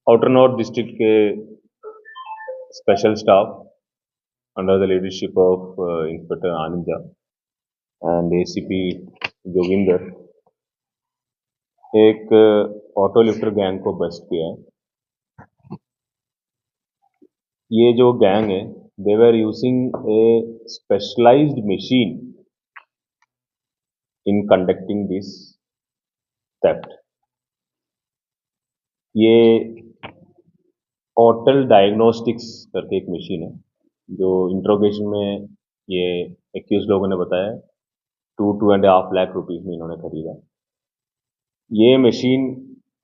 Outer north district के special staff under the leadership of inspector Anand and ACP Joginder एक auto lifter gang को bust किया है। ये जो गैंग है they were using a specialised machine in conducting this theft. ये होटल डायग्नोस्टिक्स करके एक मशीन है जो इंट्रोगेशन में ये एक्यूज लोगों ने बताया 2.5 लाख रुपीस में इन्होंने खरीदा। ये मशीन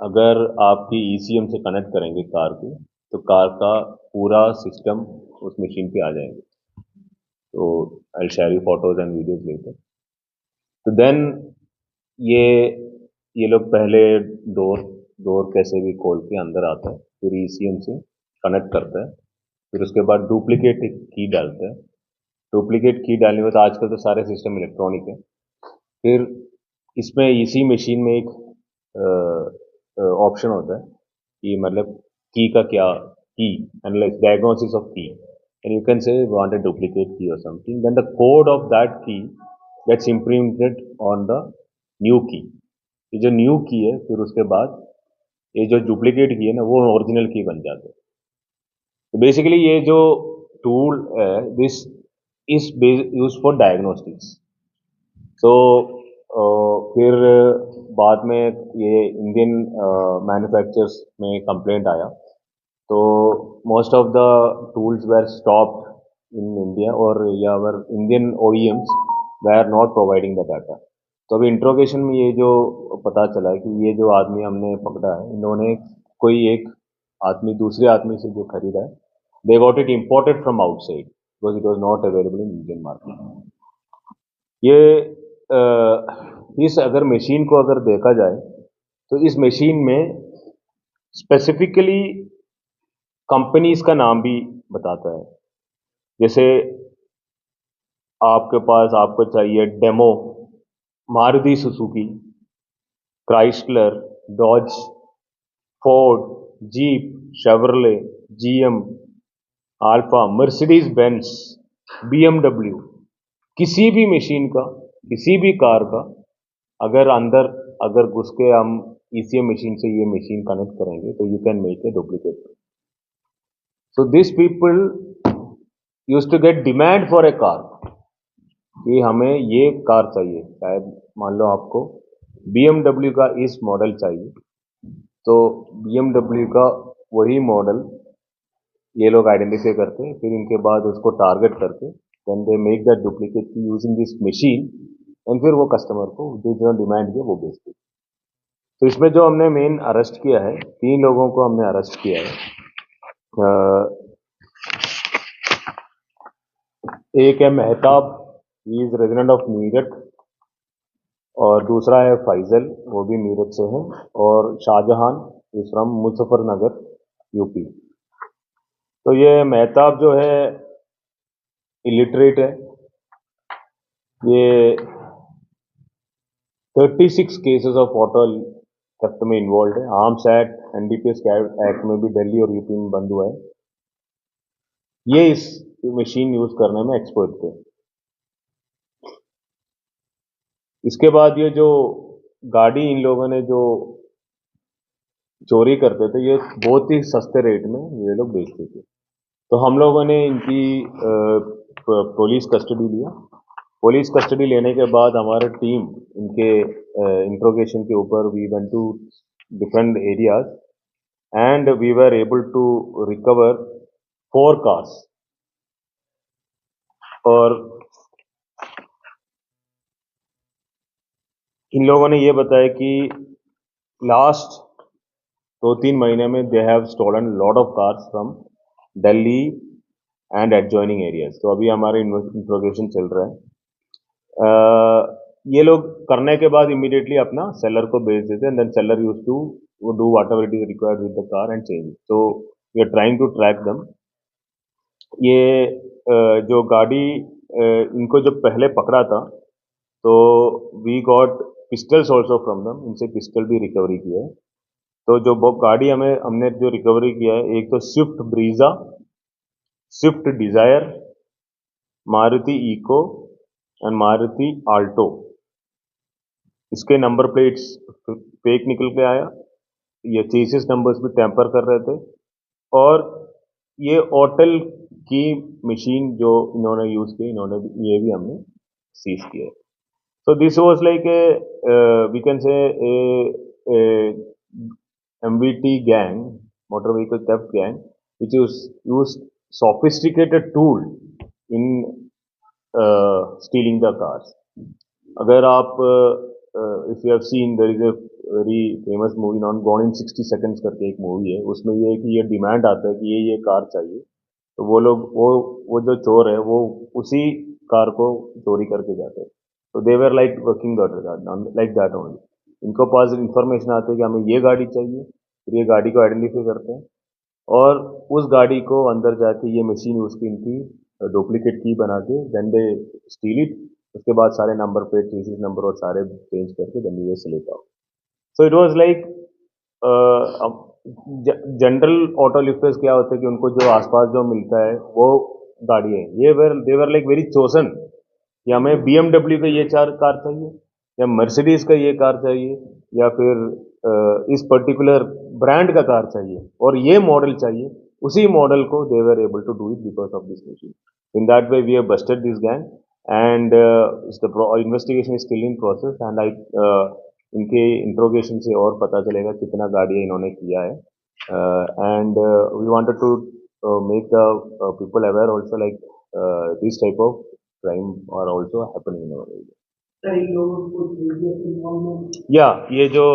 अगर आपकी ईसीएम से कनेक्ट करेंगे कार को तो कार का पूरा सिस्टम उस मशीन पे आ जाएंगे। तो I share you photos and videos लेकर। तो देन ये ये लोग पहले डोर डोर कैसे भी खोल के अंदर आता है, फिर ईसीएम से कनेक्ट करता है, फिर उसके बाद डुप्लीकेट की डालता है। डुप्लीकेट की डालने के बाद आजकल तो सारे सिस्टम इलेक्ट्रॉनिक है। फिर इसमें इसी मशीन में एक ऑप्शन होता है कि मतलब की का क्या key analyse diagnosis of key and you can say want a duplicate key और something, then the code of that key gets imprinted on the new key. ये जो न्यू की है फिर उसके बाद ये जो डुप्लीकेट की है ना वो ओरिजिनल की बन जाते हैं। तो बेसिकली ये जो टूल है this is use for diagnostics. तो फिर बाद में ये इंडियन मैन्युफैक्चरर्स में कंप्लेंट आया तो most of the tools were stopped in India और यावर Indian OEMs were not providing the data. तो अभी इंट्रोगेशन में ये जो पता चला है कि ये जो आदमी हमने पकड़ा है इन्होंने कोई एक आदमी दूसरे आदमी से जो खरीदा है they got it imported from outside because it was not available in Indian market. ये इस अगर मशीन को अगर देखा जाए तो इस मशीन में स्पेसिफिकली कंपनीज का नाम भी बताता है। जैसे आपके पास आपको चाहिए demo Maruti Suzuki, Chrysler, Dodge, Ford, Jeep, Chevrolet, GM, Alfa, Mercedes Benz, BMW, किसी भी मशीन का किसी भी कार का अगर अंदर अगर घुस के हम ईसीएम मशीन से ये मशीन कनेक्ट करेंगे तो you can make a duplicate. So this people use to get demand for a car कि हमें ये कार चाहिए, शायद मान लो आपको बीएमडब्ल्यू का इस मॉडल चाहिए तो बीएमडब्ल्यू का वही मॉडल ये लोग आइडेंटिफाई करते हैं, फिर इनके बाद उसको टारगेट करके then they make that duplicate key using this machine and फिर वो कस्टमर को जो डिमांड किया वो बेचते। तो इसमें जो हमने मेन अरेस्ट किया है 3 लोगों को हमने अरेस्ट किया है। एक है Mehtab, he is resident of Meerut, और दूसरा है फैजल, वो भी मीरठ से है, और Shah Jahan is from Muzaffarnagar UP. तो ये मेहताब जो है इलिटरेट है। ये 36 केसेस ऑफ ऑटो थेफ्ट में इन्वॉल्व है। आर्म्स एक्ट एनडीपीएस एक्ट में भी दिल्ली और यूपी में बंद हुआ है। ये इस मशीन यूज करने में एक्सपर्ट थे। इसके बाद ये जो गाड़ी इन लोगों ने जो चोरी करते थे ये बहुत ही सस्ते रेट में ये लोग बेचते थे। तो हम लोगों ने इनकी पुलिस कस्टडी लिया। पुलिस कस्टडी लेने के बाद हमारी टीम इनके इंट्रोगेशन के ऊपर we went to different areas and we were able to recover 4 cars. और इन लोगों ने ये बताया कि लास्ट 2-3 महीने में they have stolen lot of cars from Delhi and adjoining areas. तो अभी हमारे इंट्रोगेशन चल रहा है। ये लोग करने के बाद इमीडिएटली अपना सेलर को भेज देते हैं, then seller use to do whatever it is required with the car and change. So we are trying to track them. ये जो गाड़ी इनको जब पहले पकड़ा था तो we got pistols also from them, इनसे पिस्टल भी रिकवरी किया है। तो जो गाड़ी हमने जो रिकवरी किया है, एक तो Swift Brezza, Swift Dzire, Maruti Eeco and Maruti Alto. इसके नंबर प्लेट्स फेक निकल के आया, ये चेसिस नंबर्स भी टैंपर कर रहे थे, और ये ओटल की मशीन जो इन्होंने यूज की, ये भी हमने सीज किया। So this was like we can say a MVT gang, motor vehicle theft gang, which used sophisticated tool in stealing the cars. अगर आप if you have seen, there is a very famous movie known gone in 60 seconds करके एक movie है, उसमें ये है कि ये डिमांड आता है कि ये कार चाहिए, तो वो लोग वो जो चोर है वो उसी कार को चोरी करके जाते हैं। तो they were like working like that only. इनको पास इंफॉर्मेशन आती है कि हमें ये गाड़ी चाहिए, फिर ये गाड़ी को आइडेंटिफाई करते हैं, और उस गाड़ी को अंदर जाके ये मशीन उसकी इनकी डुप्लीकेट की बना के देन दे स्टील इट। उसके बाद सारे नंबर प्लेट, चेसिस नंबर और सारे चेंज करके देन ये से लेता हूँ। So it was like general auto lifters क्या होता है कि उनको जो आसपास जो मिलता है वो गाड़ी है, ये दे वर लाइक वेरी चोसन कि हमें BMW का ये चार कार चाहिए, या मर्सिडीज का ये कार चाहिए, या फिर इस पर्टिकुलर ब्रांड का कार चाहिए और ये मॉडल चाहिए। उसी मॉडल को they were able to do it because of this machine. In that way we have busted this gang, and investigation is still in process, and I इनके interrogation से और पता चलेगा कितना गाड़ियाँ इन्होंने किया है। And we wanted to make the people aware also, like this type of crime are also happening in our area. Yeah, ये जो